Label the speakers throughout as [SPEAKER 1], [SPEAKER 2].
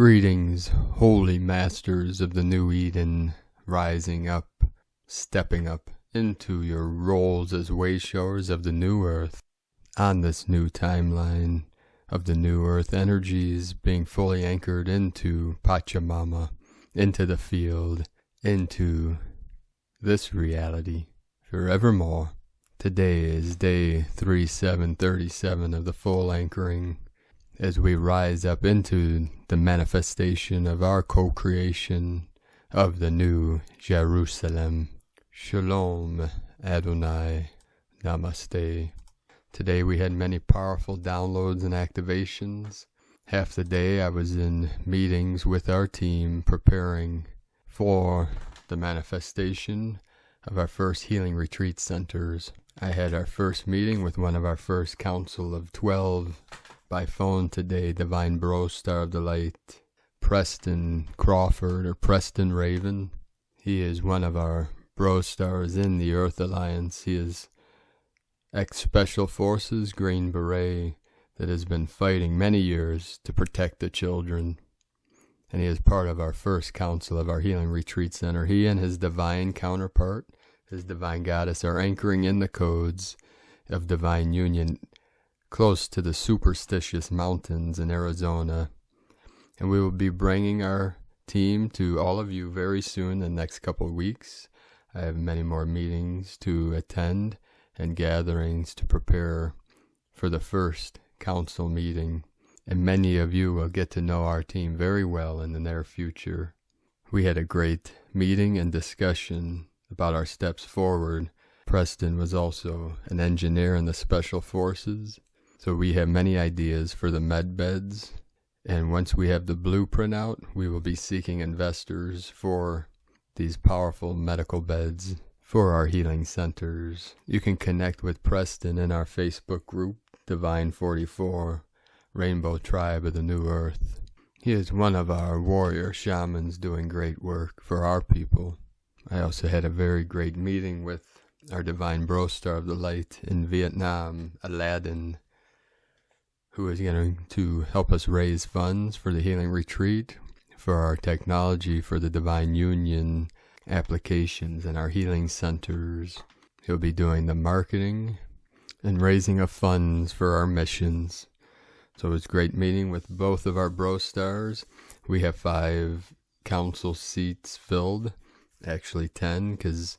[SPEAKER 1] Greetings, holy masters of the new Eden, rising up, stepping up into your roles as wayshowers of the new earth, on this new timeline of the new earth energies being fully anchored into Pachamama, into the field, into this reality forevermore. Today is day 3737 of the full anchoring, as we rise up into the manifestation of our co-creation of the new Jerusalem. Shalom, Adonai, Namaste. Today we had many powerful downloads and activations. Half the day I was in meetings with our team preparing for the manifestation of our first healing retreat centers. I had our first meeting with one of our first council of 12 by phone today, Divine Bro Star of the Light, Preston Crawford or Preston Raven. He is one of our Bro Stars in the Earth Alliance. He is ex-Special Forces Green Beret that has been fighting many years to protect the children. And he is part of our first council of our Healing Retreat Center. He and his divine counterpart, his divine goddess, are anchoring in the codes of divine union close to the superstitious mountains in Arizona. And we will be bringing our team to all of you very soon in the next couple of weeks. I have many more meetings to attend and gatherings to prepare for the first council meeting. And many of you will get to know our team very well in the near future. We had a great meeting and discussion about our steps forward. Preston was also an engineer in the Special Forces. So we have many ideas for the med beds, and once we have the blueprint out, we will be seeking investors for these powerful medical beds for our healing centers. You can connect with Preston in our Facebook group, Divine 44, Rainbow Tribe of the New Earth. He is one of our warrior shamans doing great work for our people. I also had a very great meeting with our Divine Bro Star of the Light in Vietnam, Aladdin, who is going to help us raise funds for the healing retreat, for our technology, for the divine union applications and our healing centers. He'll be doing the marketing and raising of funds for our missions. So it was a great meeting with both of our Bro Stars. We have 5 council seats filled, actually 10, because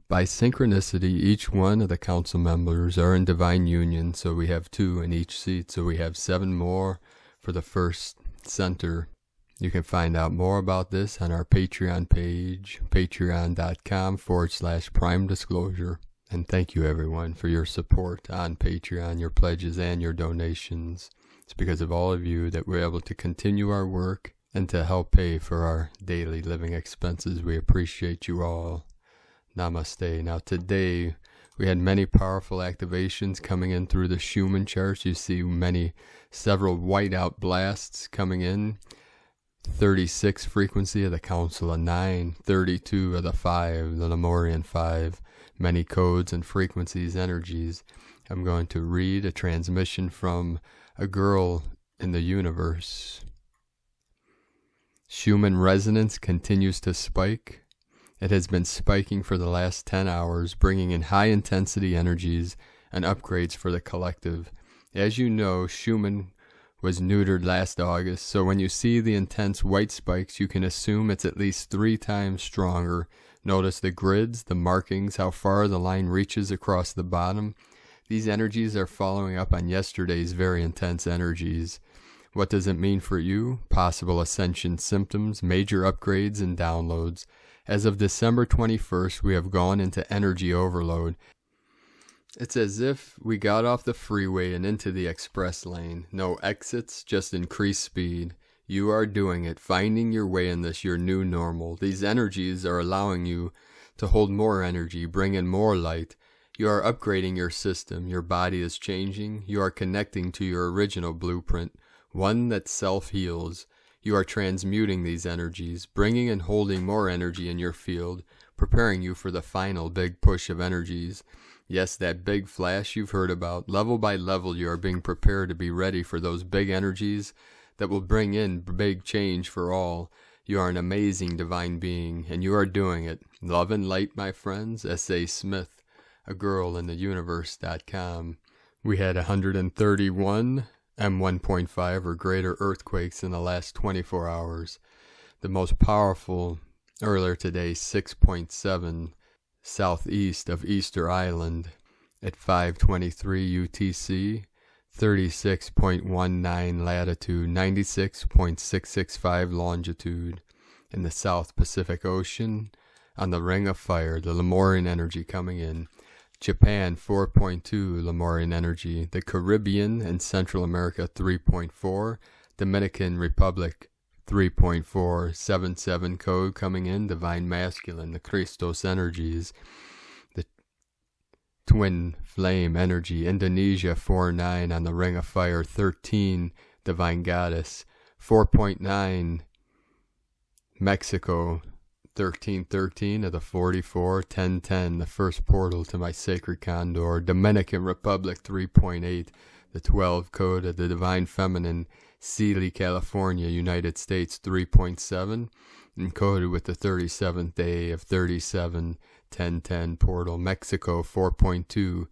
[SPEAKER 1] by synchronicity, each one of the council members are in divine union, so we have 2 in each seat, so we have 7 more for the first center. You can find out more about this on our Patreon page, patreon.com/prime disclosure. And thank you everyone for your support on Patreon, your pledges and your donations. It's because of all of you that we're able to continue our work and to help pay for our daily living expenses. We appreciate you all. Namaste. Now today we had many powerful activations coming in through the Schumann charts. You see several whiteout blasts coming in. 36 frequency of the Council of 9, 32 of the 5, the Lemurian 5, many codes and frequencies, energies. I'm going to read a transmission from a girl in the universe. Schumann resonance continues to spike. It has been spiking for the last 10 hours, bringing in high-intensity energies and upgrades for the collective. As you know, Schumann was neutered last August, so when you see the intense white spikes, you can assume it's at least 3 times stronger. Notice the grids, the markings, how far the line reaches across the bottom. These energies are following up on yesterday's very intense energies. What does it mean for you? Possible ascension symptoms, major upgrades, and downloads. As of December 21st, we have gone into energy overload. It's as if we got off the freeway and into the express lane. No exits, just increased speed. You are doing it, finding your way in this, your new normal. These energies are allowing you to hold more energy, bring in more light. You are upgrading your system. Your body is changing. You are connecting to your original blueprint, one that self-heals. You are transmuting these energies, bringing and holding more energy in your field, preparing you for the final big push of energies. Yes, that big flash you've heard about. Level by level, you are being prepared to be ready for those big energies that will bring in big change for all. You are an amazing divine being, and you are doing it. Love and light, my friends. S.A. Smith, a girl in the universe.com. We had 131 M1.5 or greater earthquakes in the last 24 hours. The most powerful earlier today, 6.7 southeast of Easter Island at 5:23 UTC, 36.19 latitude, 96.665 longitude in the South Pacific Ocean on the Ring of Fire, the Lemurian energy coming in. Japan 4.2 Lemurian energy, the Caribbean and Central America 3.4, Dominican Republic 3.477 code coming in, divine masculine, the Christos energies, the twin flame energy, Indonesia 4.9 on the Ring of Fire, 13 divine goddess, 4.9 Mexico, 1313 of the 44, 1010, the first portal to my sacred condor, Dominican Republic 3.8, the 12 code of the divine feminine, Sealy, California, United States 3.7, encoded with the 37th day of 37, 1010 portal, Mexico 4.2,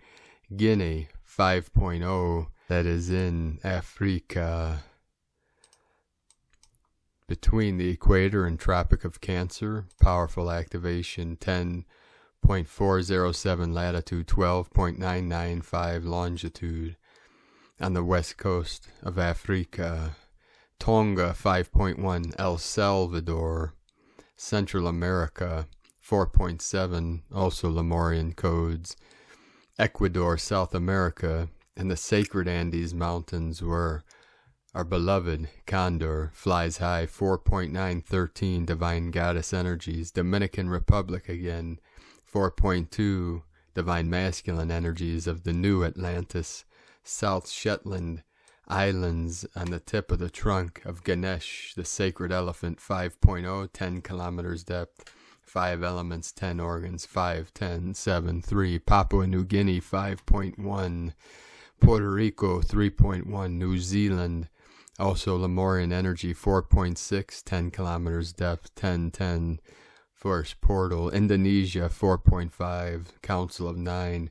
[SPEAKER 1] Guinea 5.0, that is in Africa, between the equator and Tropic of Cancer, powerful activation, 10.407 latitude, 12.995 longitude. On the west coast of Africa, Tonga 5.1, El Salvador, Central America 4.7, also Lemurian codes, Ecuador, South America, and the sacred Andes Mountains where our beloved Condor flies high, 4.913 divine goddess energies, Dominican Republic again, 4.2 divine masculine energies of the new Atlantis, South Shetland Islands on the tip of the trunk of Ganesh, the sacred elephant, 5.0, 10 kilometers depth, 5 elements, 10 organs, 5, 10, 7, 3, Papua New Guinea, 5.1, Puerto Rico, 3.1, New Zealand, also Lemurian energy, 4.6, 10 kilometers depth, 10, 10, first portal, Indonesia, 4.5, Council of 9,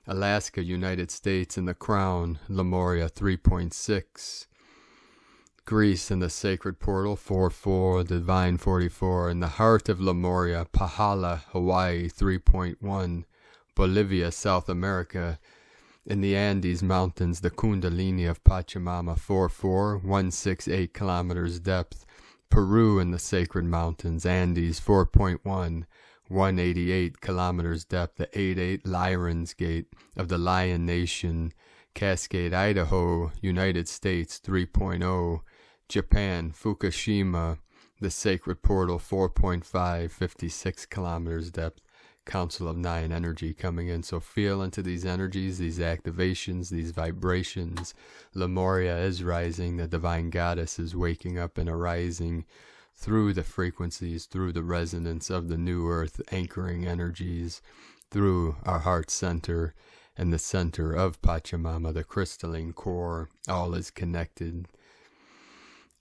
[SPEAKER 1] Alaska, United States, and the Crown, Lemuria 3.6. Greece in the Sacred Portal, 4.4, Divine 44. In the heart of Lemuria, Pahala, Hawaii 3.1. Bolivia, South America. In the Andes Mountains, the Kundalini of Pachamama, 4.4, 168 kilometers depth. Peru in the Sacred Mountains, Andes, 4.1. 188 kilometers depth, the 8.8 Lyran's Gate of the Lion Nation, Cascade, Idaho, United States, 3.0, Japan, Fukushima, the Sacred Portal, 4.5, 56 kilometers depth, Council of 9 energy coming in. So feel into these energies, these activations, these vibrations. Lemuria is rising, the divine goddess is waking up and arising through the frequencies, through the resonance of the new earth, anchoring energies, through our heart center and the center of Pachamama, the crystalline core. All is connected.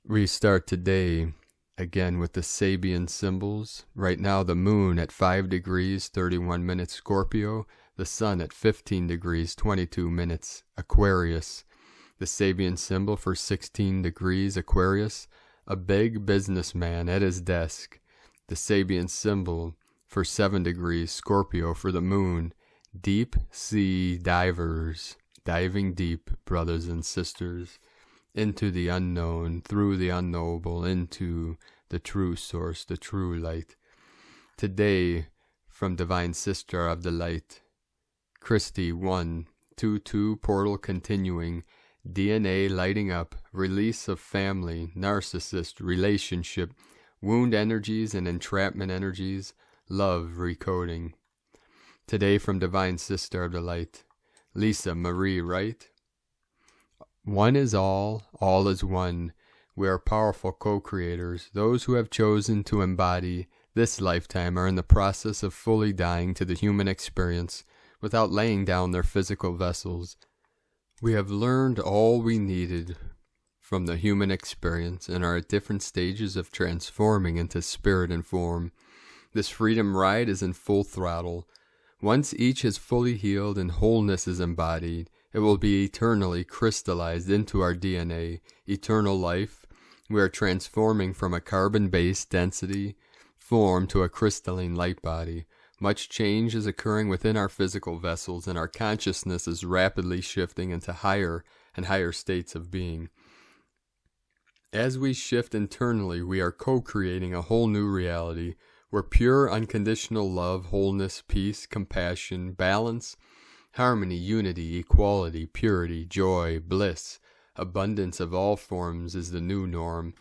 [SPEAKER 1] We start today again with the Sabian symbols. Right now the moon at 5 degrees, 31 minutes Scorpio. The sun at 15 degrees, 22 minutes Aquarius. The Sabian symbol for 16 degrees Aquarius. A big businessman at his desk. The Sabian symbol for 7 degrees Scorpio for the moon. Deep sea divers. Diving deep, brothers and sisters. Into the unknown, through the unknowable, into the true source, the true light. Today, from Divine Sister of the Light. Christy 1:22 portal continuing. DNA lighting up, release of family, narcissist, relationship, wound energies and entrapment energies, love recoding. Today from Divine Sister of the Light, Lisa Marie Wright. One is all is one. We are powerful co-creators. Those who have chosen to embody this lifetime are in the process of fully dying to the human experience without laying down their physical vessels. We have learned all we needed from the human experience and are at different stages of transforming into spirit and form. This freedom ride is in full throttle. Once each is fully healed and wholeness is embodied, it will be eternally crystallized into our DNA, eternal life. We are transforming from a carbon-based density form to a crystalline light body. Much change is occurring within our physical vessels, and our consciousness is rapidly shifting into higher and higher states of being. As we shift internally, we are co-creating a whole new reality, where pure, unconditional love, wholeness, peace, compassion, balance, harmony, unity, equality, purity, joy, bliss, abundance of all forms is the new norm.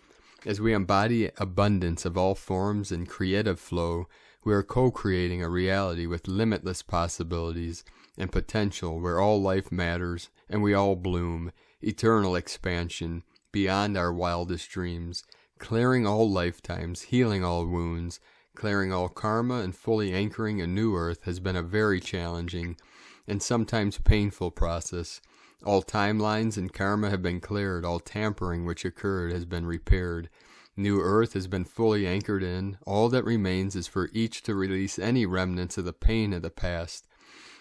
[SPEAKER 1] As we embody abundance of all forms and creative flow, we are co-creating a reality with limitless possibilities and potential where all life matters and we all bloom, eternal expansion beyond our wildest dreams, clearing all lifetimes, healing all wounds, clearing all karma, and fully anchoring a new earth has been a very challenging and sometimes painful process. All timelines and karma have been cleared, all tampering which occurred has been repaired. New earth has been fully anchored in. All that remains is for each to release any remnants of the pain of the past,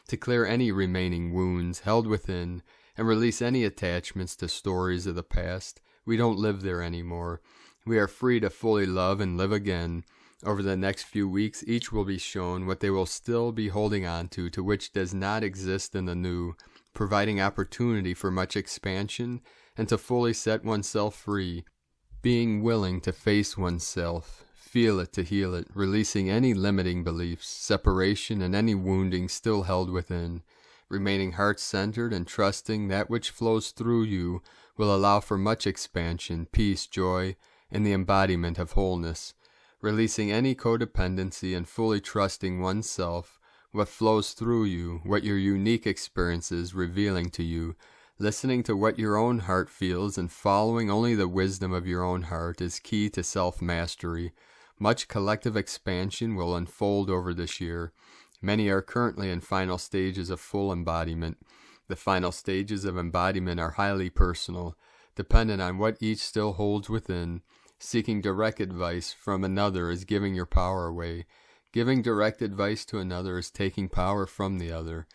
[SPEAKER 1] to clear any remaining wounds held within, and release any attachments to stories of the past. We don't live there anymore. We are free to fully love and live again. Over the next few weeks, each will be shown what they will still be holding on to which does not exist in the new, providing opportunity for much expansion and to fully set oneself free. Being willing to face oneself, feel it to heal it, releasing any limiting beliefs, separation, and any wounding still held within, remaining heart-centered and trusting that which flows through you will allow for much expansion, peace, joy, and the embodiment of wholeness, releasing any codependency and fully trusting oneself, what flows through you, what your unique experience is revealing to you. Listening to what your own heart feels and following only the wisdom of your own heart is key to self-mastery. Much collective expansion will unfold over this year. Many are currently in final stages of full embodiment. The final stages of embodiment are highly personal, dependent on what each still holds within. Seeking direct advice from another is giving your power away. Giving direct advice to another is taking power from the other.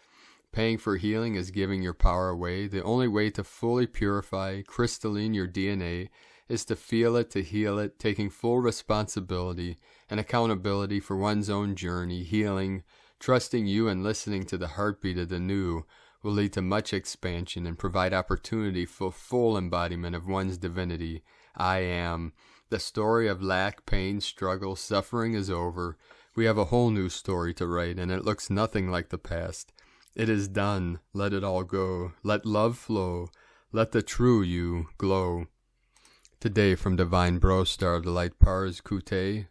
[SPEAKER 1] Paying for healing is giving your power away. The only way to fully purify, crystalline your DNA is to feel it, to heal it, taking full responsibility and accountability for one's own journey, healing, trusting you and listening to the heartbeat of the new will lead to much expansion and provide opportunity for full embodiment of one's divinity. I am. The story of lack, pain, struggle, suffering is over. We have a whole new story to write, and it looks nothing like the past. It is done. Let it all go. Let love flow. Let the true you glow. Today from Divine Bro Star of the Light Pars Kute,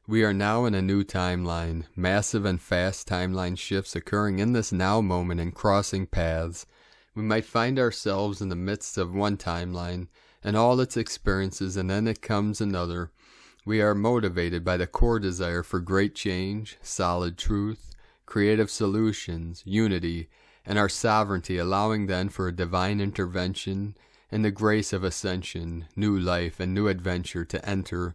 [SPEAKER 1] we are now in a new timeline. Massive and fast timeline shifts occurring in this now moment and crossing paths. We might find ourselves in the midst of one timeline and all its experiences, and then it comes another. We are motivated by the core desire for great change, solid truth, creative solutions, unity, and our sovereignty, allowing then for a divine intervention and the grace of ascension, new life, and new adventure to enter.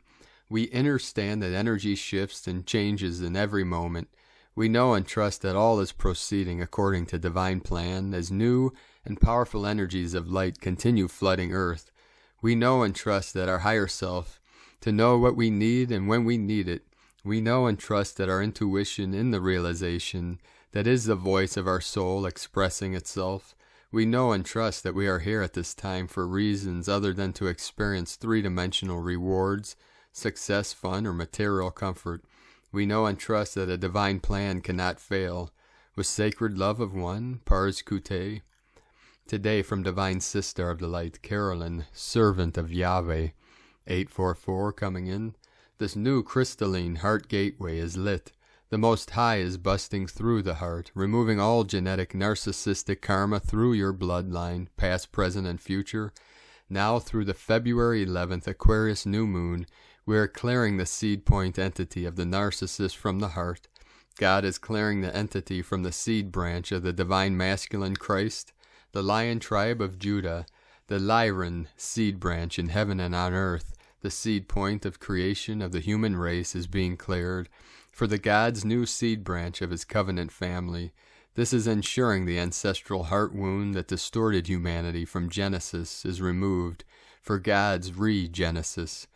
[SPEAKER 1] We understand that energy shifts and changes in every moment. We know and trust that all is proceeding according to divine plan as new and powerful energies of light continue flooding Earth. We know and trust that our higher self, to know what we need and when we need it. We know and trust that our intuition in the realization that is the voice of our soul expressing itself. We know and trust that we are here at this time for reasons other than to experience three-dimensional rewards, success, fun, or material comfort. We know and trust that a divine plan cannot fail. With sacred love of one, Pars Kute. Today from Divine Sister of the Light, Carolyn, servant of Yahweh, 844 coming in. This new crystalline heart gateway is lit. The Most High is busting through the heart, removing all genetic narcissistic karma through your bloodline, past, present, and future. Now through the February 11th Aquarius new moon, we are clearing the seed point entity of the narcissist from the heart. God is clearing the entity from the seed branch of the divine masculine Christ, the lion tribe of Judah, The Lyran seed branch in heaven and on earth, the seed point of creation of the human race, is being cleared for the God's new seed branch of his covenant family. This is ensuring the ancestral heart wound that distorted humanity from Genesis is removed for God's regenesis.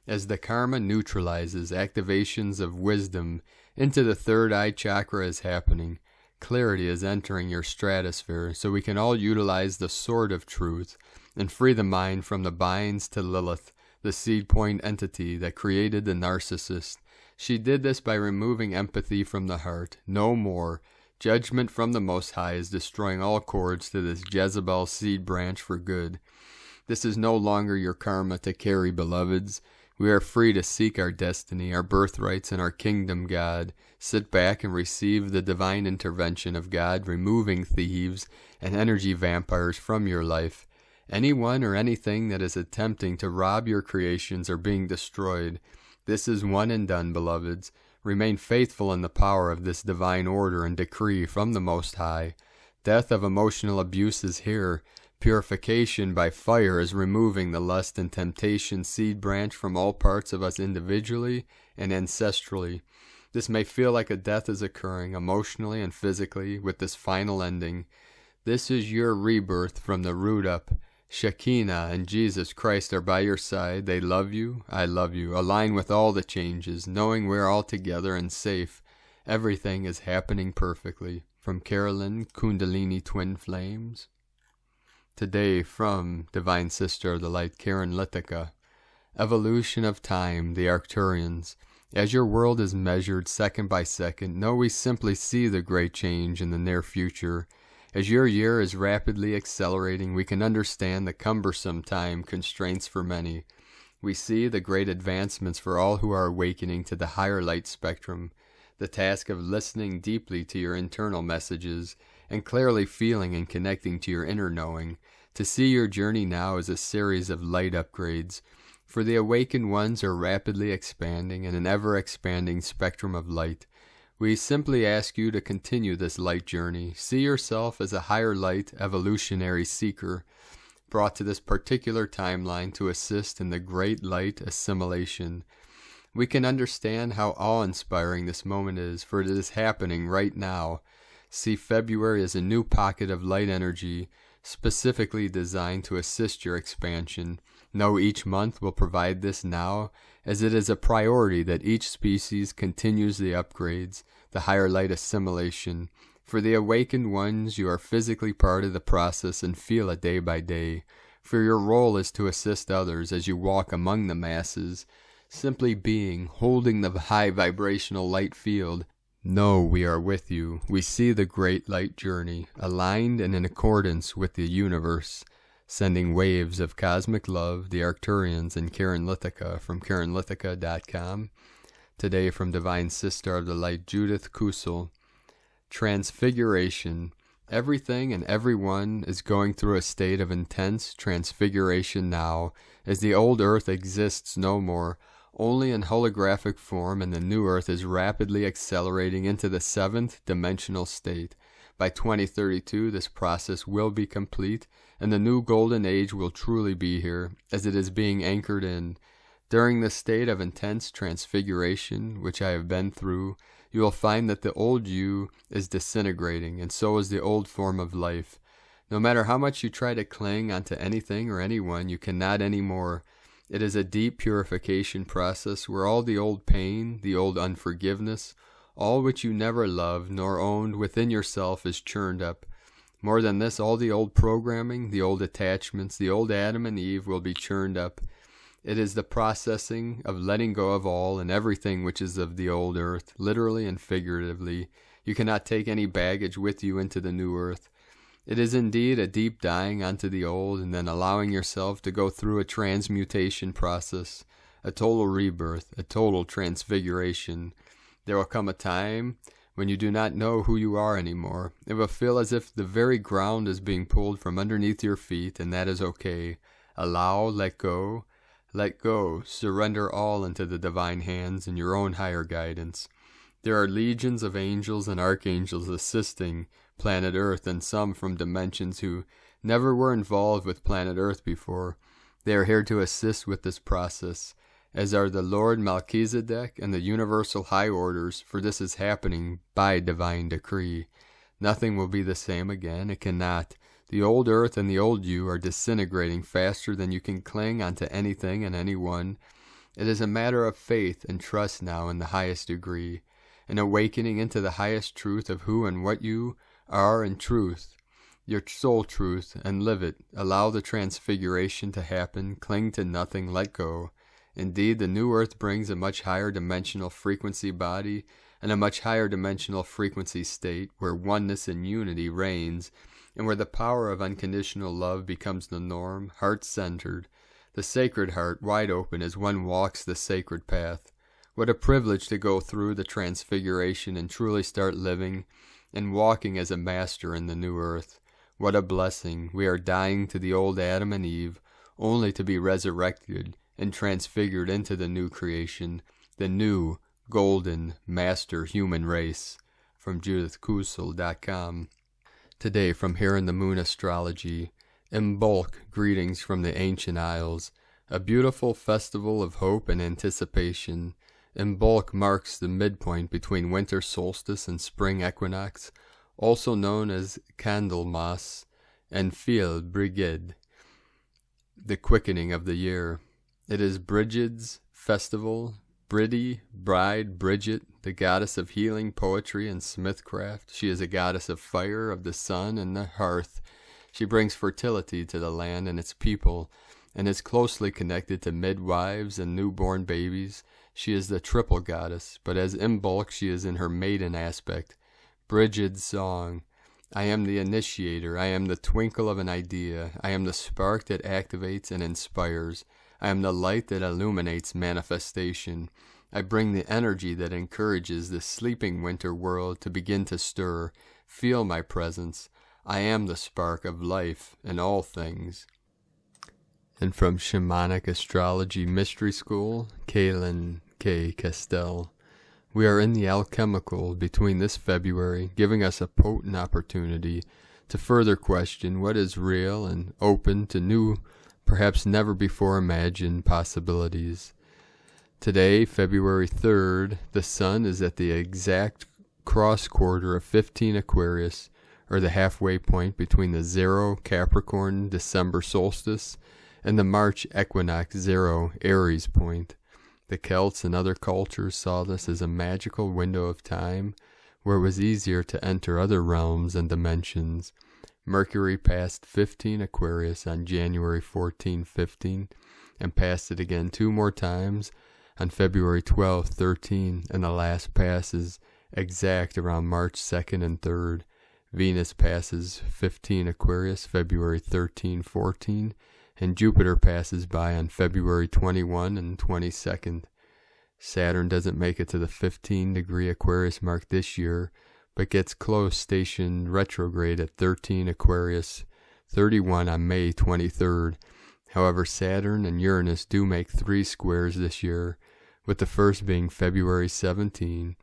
[SPEAKER 1] As the karma neutralizes, activations of wisdom into the third eye chakra is happening. Clarity is entering your stratosphere, so we can all utilize the sword of truth and free the mind from the binds to Lilith, the seed point entity that created the narcissist. She did this by removing empathy from the heart. No more. Judgment from the Most High is destroying all cords to this Jezebel seed branch for good. This is no longer your karma to carry, beloveds. We are free to seek our destiny, our birthrights, and our kingdom God. Sit back and receive the divine intervention of God, removing thieves and energy vampires from your life. Anyone or anything that is attempting to rob your creations are being destroyed. This is one and done, beloveds. Remain faithful in the power of this divine order and decree from the Most High. Death of emotional abuse is here. Purification by fire is removing the lust and temptation seed branch from all parts of us individually and ancestrally. This may feel like a death is occurring emotionally and physically with this final ending. This is your rebirth from the root up. Shekinah and Jesus Christ are by your side. They love you. I love you. Align with all the changes, knowing we're all together and safe. Everything is happening perfectly. From Carolyn, Kundalini Twin Flames. Today from Divine Sister of the Light, Karen Litica. Evolution of time, the Arcturians. As your world is measured second by second, know we simply see the great change in the near future. As your year is rapidly accelerating, we can understand the cumbersome time constraints for many. We see the great advancements for all who are awakening to the higher light spectrum, the task of listening deeply to your internal messages, and clearly feeling and connecting to your inner knowing. To see your journey now as a series of light upgrades, for the awakened ones are rapidly expanding in an ever-expanding spectrum of light. We simply ask you to continue this light journey. See yourself as a higher light evolutionary seeker, brought to this particular timeline to assist in the great light assimilation. We can understand how awe-inspiring this moment is, for it is happening right now. See February as a new pocket of light energy, specifically designed to assist your expansion. Know each month will provide this now, as it is a priority that each species continues the upgrades, the higher light assimilation. For the awakened ones, you are physically part of the process and feel it day by day. For your role is to assist others as you walk among the masses, simply being, holding the high vibrational light field. Know we are with you. We see the great light journey, aligned and in accordance with the universe. Sending waves of cosmic love, the Arcturians and Karen Litica from KarenLitica.com. Today from Divine Sister of the Light, Judith Kusel. Transfiguration. Everything and everyone is going through a state of intense transfiguration now, as the old earth exists no more, only in holographic form, and the new earth is rapidly accelerating into the seventh dimensional state. By 2032, this process will be complete, and the new golden age will truly be here, as it is being anchored in. During this state of intense transfiguration, which I have been through, you will find that the old you is disintegrating, and so is the old form of life. No matter how much you try to cling onto anything or anyone, you cannot anymore. It is a deep purification process where all the old pain, the old unforgiveness, all which you never loved nor owned within yourself is churned up. More than this, all the old programming, the old attachments, the old Adam and Eve will be churned up. It is the processing of letting go of all and everything which is of the old earth, literally and figuratively. You cannot take any baggage with you into the new earth. It is indeed a deep dying onto the old and then allowing yourself to go through a transmutation process, a total rebirth, a total transfiguration. There will come a time when you do not know who you are anymore. It will feel as if the very ground is being pulled from underneath your feet, and that is okay. Allow, let go, surrender all into the divine hands and your own higher guidance. There are legions of angels and archangels assisting planet Earth, and some from dimensions who never were involved with planet Earth before. They are here to assist with this process, as are the Lord Melchizedek and the Universal High Orders, for this is happening by divine decree. Nothing will be the same again. It cannot. The old Earth and the old you are disintegrating faster than you can cling onto anything and anyone. It is a matter of faith and trust now in the highest degree, an awakening into the highest truth of who and what you are in truth, your soul truth, and live it. Allow the transfiguration to happen. Cling to nothing. Let go. Indeed, the new Earth brings a much higher dimensional frequency body and a much higher dimensional frequency state where oneness and unity reigns, and where the power of unconditional love becomes the norm, heart-centered, the sacred heart wide open as one walks the sacred path. What a privilege to go through the transfiguration and truly start living and walking as a master in the new Earth. What a blessing. We are dying to the old Adam and Eve, only to be resurrected and transfigured into the new creation, the new, golden, master human race. From JudithKusel.com. Today, from Here in the Moon Astrology, in bulk, greetings from the ancient isles. A beautiful festival of hope and anticipation. In bulk marks the midpoint between winter solstice and spring equinox, also known as Candlemas and Fiel Brigid, the quickening of the year. It is Brigid's festival. Bridie, bride, Bridget, the goddess of healing, poetry, and smithcraft. She is a goddess of fire, of the sun, and the hearth. She brings fertility to the land and its people, and is closely connected to midwives and newborn babies. She is the triple goddess, but as Imbolc she is in her maiden aspect. Brigid's song. I am the initiator. I am the twinkle of an idea. I am the spark that activates and inspires. I am the light that illuminates manifestation. I bring the energy that encourages the sleeping winter world to begin to stir. Feel my presence. I am the spark of life in all things. And from Shamanic Astrology Mystery School, Kaylin K. Castell. We are in the alchemical between this February, giving us a potent opportunity to further question what is real and open to new, perhaps never before imagined possibilities. Today, February 3rd, the sun is at the exact cross quarter of 15 Aquarius, or the halfway point between the 0 Capricorn December solstice and the March equinox 0 Aries point. The Celts and other cultures saw this as a magical window of time where it was easier to enter other realms and dimensions. Mercury passed 15 Aquarius on January 14-15 and passed it again 2 more times on February 12-13, and the last pass is exact around March 2nd and 3rd. Venus passes 15 Aquarius February 13-14, and Jupiter passes by on February 21 and 22nd. Saturn doesn't make it to the 15-degree Aquarius mark this year, but gets close, stationed retrograde at 13 Aquarius, 31 on May 23rd. However, Saturn and Uranus do make 3 squares this year, with the first being February 17.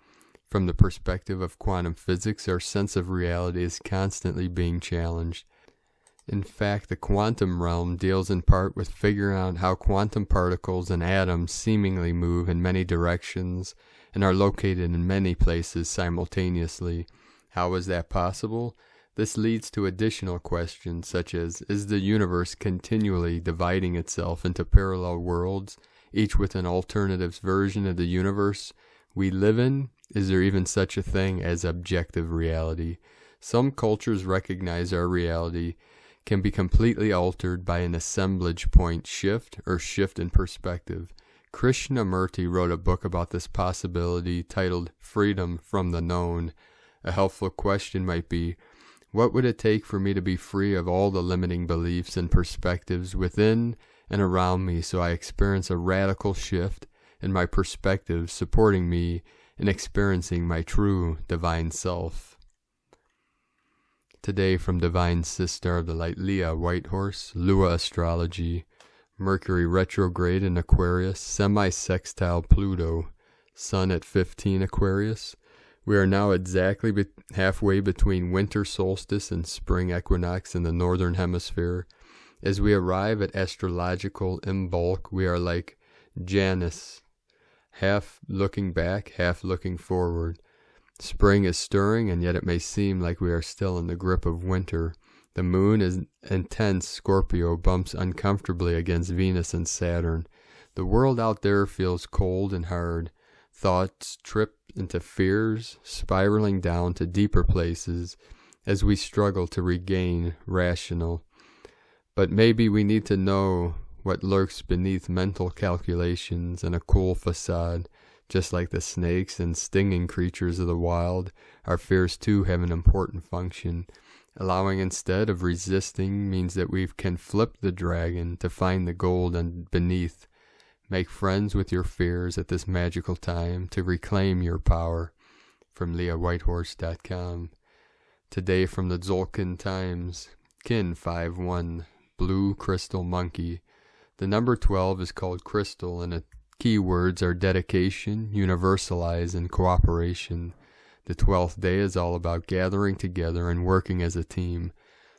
[SPEAKER 1] From the perspective of quantum physics, our sense of reality is constantly being challenged. In fact, the quantum realm deals in part with figuring out how quantum particles and atoms seemingly move in many directions and are located in many places simultaneously. How is that possible? This leads to additional questions such as, is the universe continually dividing itself into parallel worlds, each with an alternative version of the universe we live in? Is there even such a thing as objective reality? Some cultures recognize our reality can be completely altered by an assemblage point shift or shift in perspective. Krishnamurti wrote a book about this possibility titled Freedom from the Known. A helpful question might be, what would it take for me to be free of all the limiting beliefs and perspectives within and around me so I experience a radical shift in my perspective supporting me in experiencing my true divine self? Today from Divine Sister of the Light Leah Whitehorse, Lua Astrology, Mercury retrograde in Aquarius, semi-sextile Pluto, Sun at 15 Aquarius, We are now exactly halfway between winter solstice and spring equinox in the northern hemisphere. As we arrive at astrological in bulk, we are like Janus, half looking back, half looking forward. Spring is stirring, and yet it may seem like we are still in the grip of winter. The moon is intense Scorpio, bumps uncomfortably against Venus and Saturn. The world out there feels cold and hard. Thoughts trip into fears, spiraling down to deeper places as we struggle to regain rational. But maybe we need to know what lurks beneath mental calculations and a cool facade. Just like the snakes and stinging creatures of the wild, our fears too have an important function. Allowing instead of resisting means that we can flip the dragon to find the gold beneath. Make friends with your fears at this magical time to reclaim your power. From LeahWhitehorse.com. Today from the Tzolk'in Times. Kin 5-1, Blue Crystal Monkey. The number 12 is called crystal, and its keywords are dedication, universalize, and cooperation. The 12th day is all about gathering together and working as a team.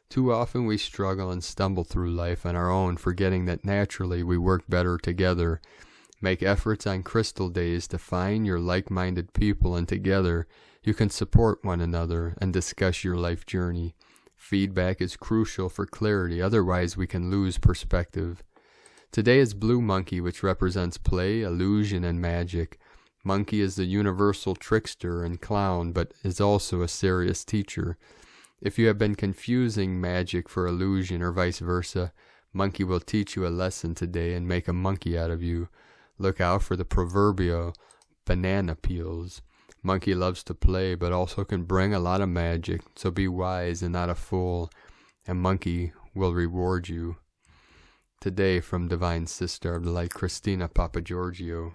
[SPEAKER 1] Too often we struggle and stumble through life on our own, forgetting that naturally we work better together. Make efforts on crystal days to find your like-minded people, and together you can support one another and discuss your life journey. Feedback is crucial for clarity, otherwise we can lose perspective. Today is Blue Monkey, which represents play, illusion, and magic. Monkey is the universal trickster and clown, but is also a serious teacher. If you have been confusing magic for illusion or vice versa, Monkey will teach you a lesson today and make a monkey out of you. Look out for the proverbial banana peels. Monkey loves to play, but also can bring a lot of magic, so be wise and not a fool, and Monkey will reward you. Today from Divine Sister of the Light, Christina Papagiorgio.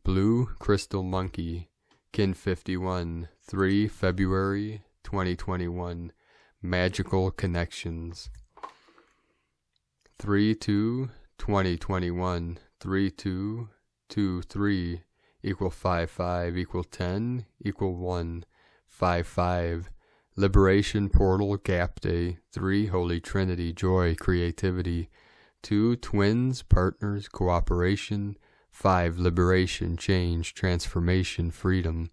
[SPEAKER 1] Blue Crystal Monkey, Kin 51, 3 February 2021. Magical Connections. 3-2-2021, 3-2-2-3 equal 5-5 equal 10 equal 1, 5-5. Liberation Portal Gap Day. 3 Holy Trinity, Joy, Creativity. 2 Twins, Partners, Cooperation. 5 Liberation, Change, Transformation, Freedom.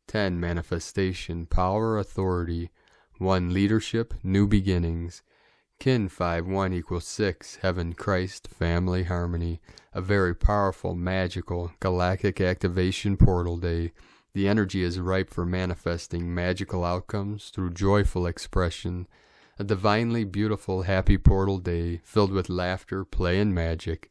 [SPEAKER 1] 10 Manifestation, Power, Authority. 1 Leadership, New Beginnings. Kin 5-1 equals 6, Heaven, Christ, Family, Harmony. A very powerful, magical, galactic activation portal day. The energy is ripe for manifesting magical outcomes through joyful expression. A divinely beautiful, happy portal day filled with laughter, play, and magic.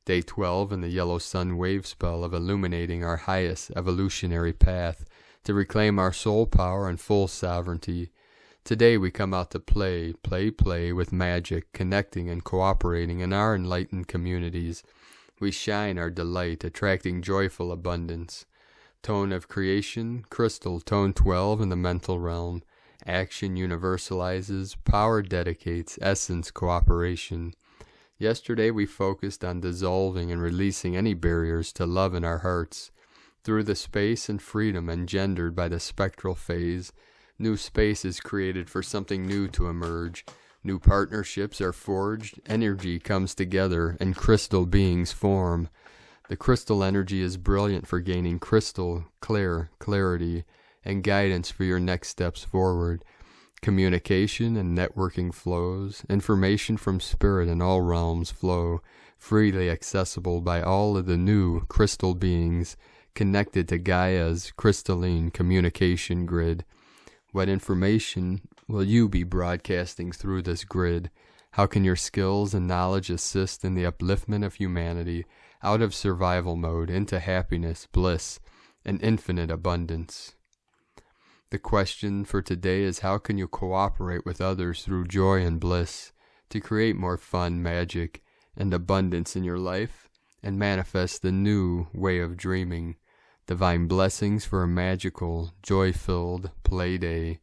[SPEAKER 1] Day 12 in the yellow sun wave spell of illuminating our highest evolutionary path to reclaim our soul power and full sovereignty. Today we come out to play with magic, connecting and cooperating in our enlightened communities. We shine our delight, attracting joyful abundance. Tone of creation, crystal, tone 12 in the mental realm. Action universalizes, power dedicates, essence cooperation. Yesterday we focused on dissolving and releasing any barriers to love in our hearts. Through the space and freedom engendered by the spectral phase, new space is created for something new to emerge. New partnerships are forged, energy comes together, and crystal beings form. The crystal energy is brilliant for gaining crystal clear clarity and guidance for your next steps forward. Communication and networking flows. Information from spirit in all realms flow, freely accessible by all of the new crystal beings connected to Gaia's crystalline communication grid. What information will you be broadcasting through this grid? How can your skills and knowledge assist in the upliftment of humanity out of survival mode into happiness, bliss, and infinite abundance? The question for today is, how can you cooperate with others through joy and bliss to create more fun, magic, and abundance in your life and manifest the new way of dreaming? Divine blessings for a magical, joy-filled play day.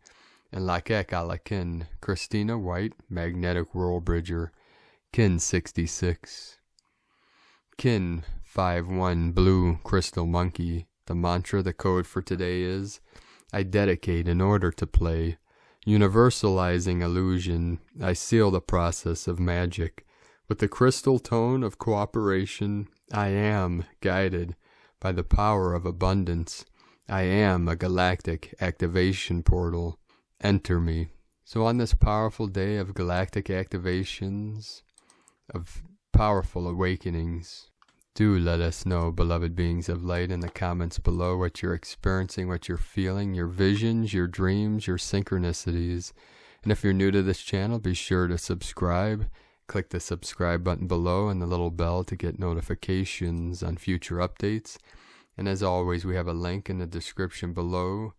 [SPEAKER 1] And Lakek Alakin, Christina White, Magnetic World Bridger, Kin 66. Kin 5-1, Blue Crystal Monkey. The mantra, the code for today is, I dedicate in order to play. Universalizing illusion, I seal the process of magic. With the crystal tone of cooperation, I am guided by the power of abundance. I am a galactic activation portal. Enter me. So on this powerful day of galactic activations, of powerful awakenings, do let us know, beloved beings of light, in the comments below what you're experiencing, what you're feeling, your visions, your dreams, your synchronicities. And if you're new to this channel, be sure to subscribe. Click the subscribe button below and the little bell to get notifications on future updates. And as always, we have a link in the description below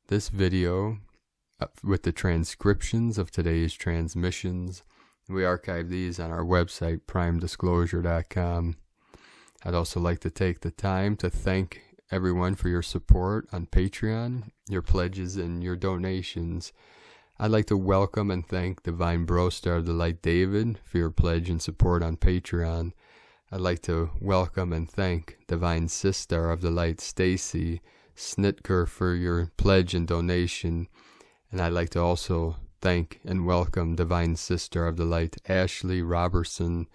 [SPEAKER 1] this video with the transcriptions of today's transmissions. We archive these on our website, primedisclosure.com. I'd also like to take the time to thank everyone for your support on Patreon, your pledges, and your donations. I'd like to welcome and thank Divine Bro Star of the Light David for your pledge and support on Patreon. I'd like to welcome and thank Divine Sister of the Light Stacy Snitker for your pledge and donation. And I'd like to also thank and welcome Divine Sister of the Light Ashley Robertson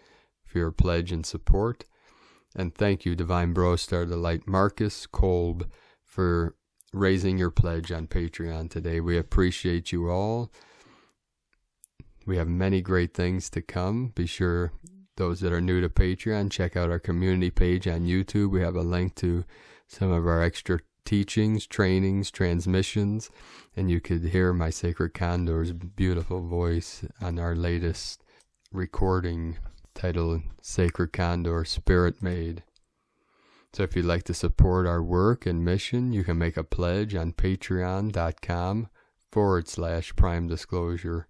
[SPEAKER 1] for your pledge and support. And thank you, Divine Bro Star of the Light Marcus Kolb, for raising your pledge on Patreon today. We appreciate you all. We have many great things to come. Be sure, those that are new to Patreon, check out our community page on YouTube. We have a link to some of our extra teachings, trainings, transmissions, and you could hear my Sacred Condor's beautiful voice on our latest recording titled Sacred Condor Spirit Made. So if you'd like to support our work and mission, you can make a pledge on patreon.com/Prime Disclosure.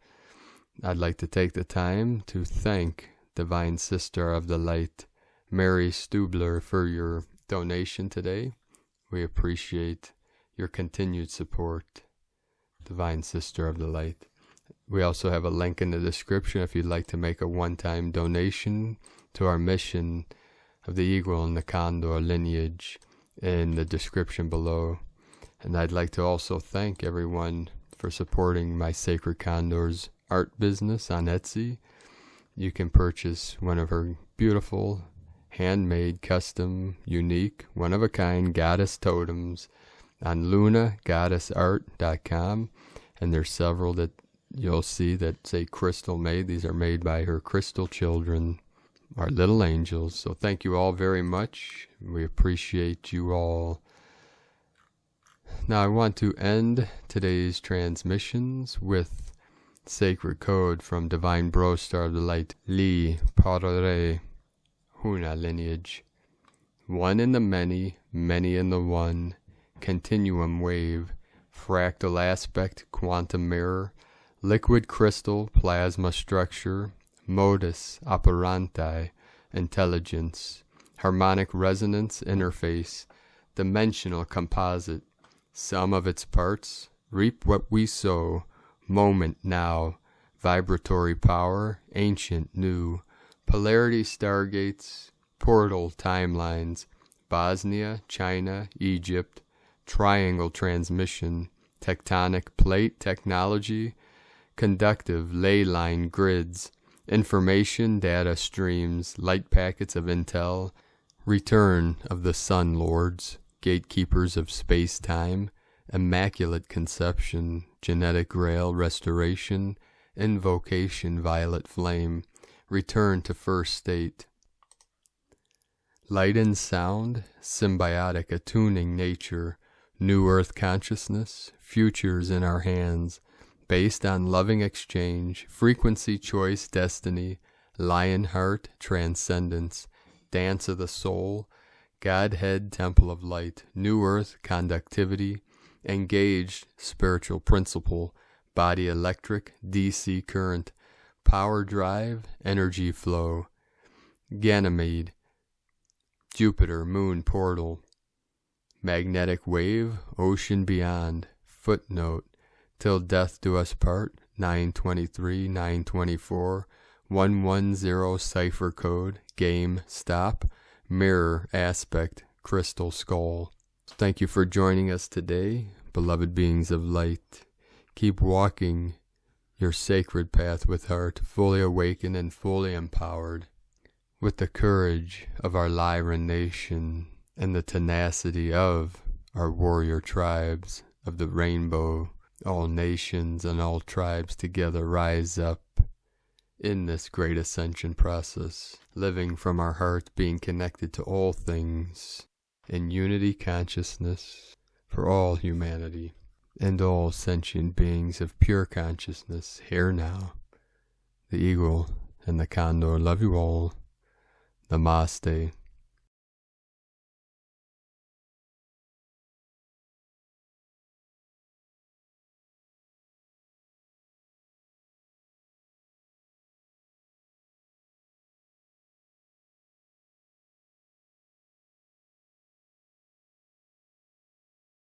[SPEAKER 1] I'd like to take the time to thank Divine Sister of the Light, Mary Stubler, for your donation today. We appreciate your continued support, Divine Sister of the Light. We also have a link in the description if you'd like to make a one-time donation to our mission of the Eagle and the Condor lineage in the description below. And I'd like to also thank everyone for supporting my Sacred Condor's art business on Etsy. You can purchase one of her beautiful, handmade, custom, unique, one-of-a-kind goddess totems on lunagoddessart.com. And there's several that you'll see that say crystal made. These are made by her crystal children, our little angels. So thank you all very much. We appreciate you all. Now I want to end today's transmissions with sacred code from Divine Bro Star of the Light, Li Parore Huna lineage. One in the many, many in the one, continuum wave, fractal aspect, quantum mirror, liquid crystal, plasma structure, modus operandi, intelligence, harmonic resonance interface, dimensional composite, sum of its parts, reap what we sow, moment now, vibratory power, ancient new, polarity stargates, portal timelines, Bosnia, China, Egypt, triangle transmission, tectonic plate technology, conductive ley line grids, information data streams, light packets of intel, return of the Sun Lords, gatekeepers of space-time, immaculate conception, genetic grail restoration, invocation violet flame, return to first state. Light and sound, symbiotic attuning nature, new earth consciousness, futures in our hands, based on loving exchange, frequency choice destiny, lion heart transcendence, dance of the soul, Godhead temple of light, new earth conductivity, engaged spiritual principle, body electric, DC current, power drive, energy flow, Ganymede, Jupiter moon portal, magnetic wave, ocean beyond, footnote, till death do us part, 923, 924, 110 cipher code, game, stop, mirror aspect, crystal skull. Thank you for joining us today. beloved beings of light. Keep walking your sacred path with her to fully awaken and fully empowered. With the courage of our Lyran nation and the tenacity of our warrior tribes of the rainbow, all nations and all tribes together rise up in this great ascension process, living from our heart, being connected to all things in unity consciousness for all humanity and all sentient beings of pure consciousness here now. The eagle and the condor love you all. Namaste.